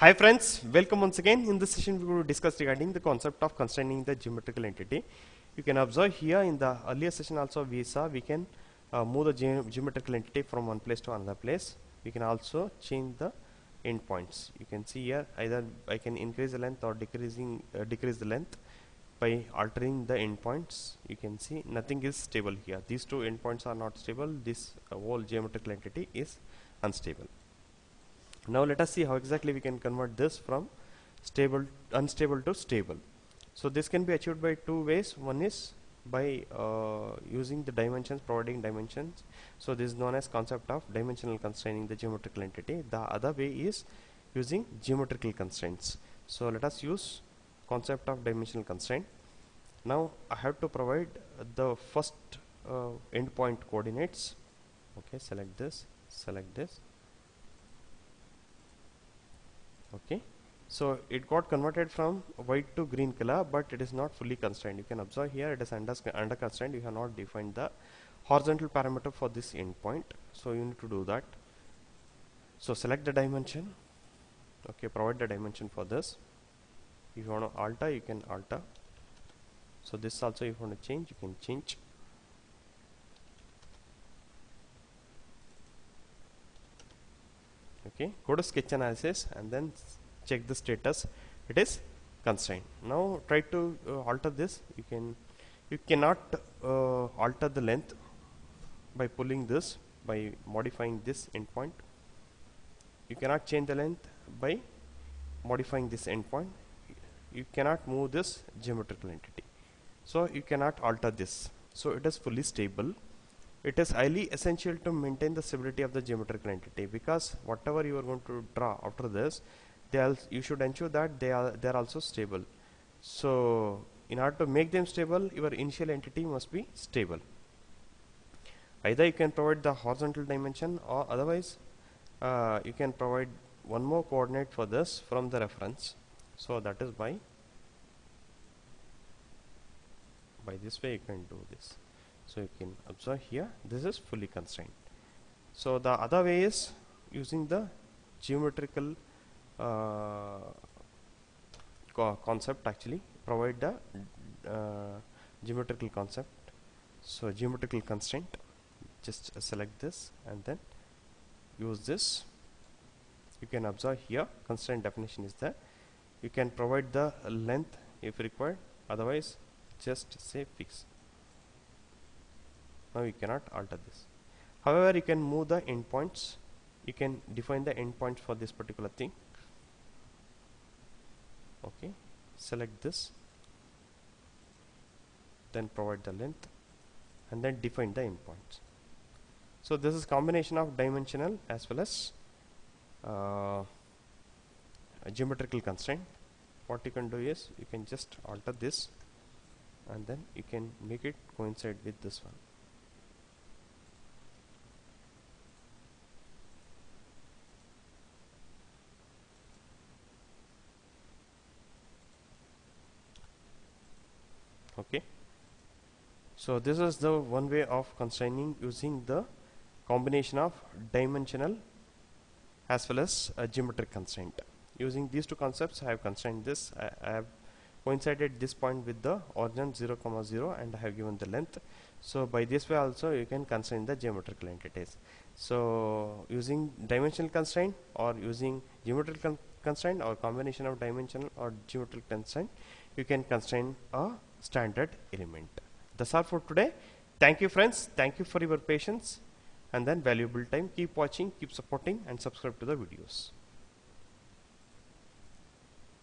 Hi friends, welcome once again. In this session we will discuss regarding the concept of constraining the geometrical entity. You can observe here in the earlier session also we saw we can move the geometrical entity from one place to another place. We can also change the endpoints. You can see here either I can increase the length or decrease the length by altering the endpoints. You can see nothing is stable here. These two endpoints are not stable. This whole geometrical entity is unstable. Now let us see how exactly we can convert this from unstable to stable. So this can be achieved by two ways. One is by using the dimensions, providing dimensions. So this is known as concept of dimensional constraining the geometrical entity. The other way is using geometrical constraints. So let us use concept of dimensional constraint. Now I have to provide the first endpoint coordinates. Okay, select this. Okay, so it got converted from white to green color, but it is not fully constrained. You can observe here it is under constraint. You have not defined the horizontal parameter for this endpoint, so you need to do that. So select the dimension. Okay, provide the dimension for this. If you want to alter, you can alter. So this also if you want to change, you can change. Okay, go to sketch analysis and then check the status. It is constrained. Now try to alter this. You cannot alter the length by pulling this, by modifying this endpoint. You cannot change the length by modifying this endpoint. You cannot move this geometrical entity, so you cannot alter this. So it is fully stable. It is highly essential to maintain the stability of the geometrical entity, because whatever you are going to draw after this, you should ensure that they are also stable. So in order to make them stable, your initial entity must be stable. Either you can provide the horizontal dimension, or otherwise you can provide one more coordinate for this from the reference. So that is by this way you can do this. So you can observe here this is fully constrained. So the other way is using the geometrical concept. Actually provide the geometrical concept. So geometrical constraint, just select this and then use this. You can observe here constraint definition is there. You can provide the length if required, otherwise just say fix. Now you cannot alter this. However, you can move the endpoints. You can define the endpoints for this particular thing. Okay, select this, then provide the length and then define the endpoints. So this is combination of dimensional as well as a geometrical constraint. What you can do is you can just alter this and then you can make it coincide with this one. Okay, so this is the one way of constraining using the combination of dimensional as well as a geometric constraint. Using these two concepts, I have constrained this. I have coincided this point with the origin 0, 0, and I have given the length. So by this way also you can constrain the geometrical entities. So using dimensional constraint or using geometrical constraint or combination of dimensional or geometrical constraint, you can constrain a standard element. That's all for today. Thank you friends. Thank you for your patience and then valuable time. Keep watching, keep supporting and subscribe to the videos.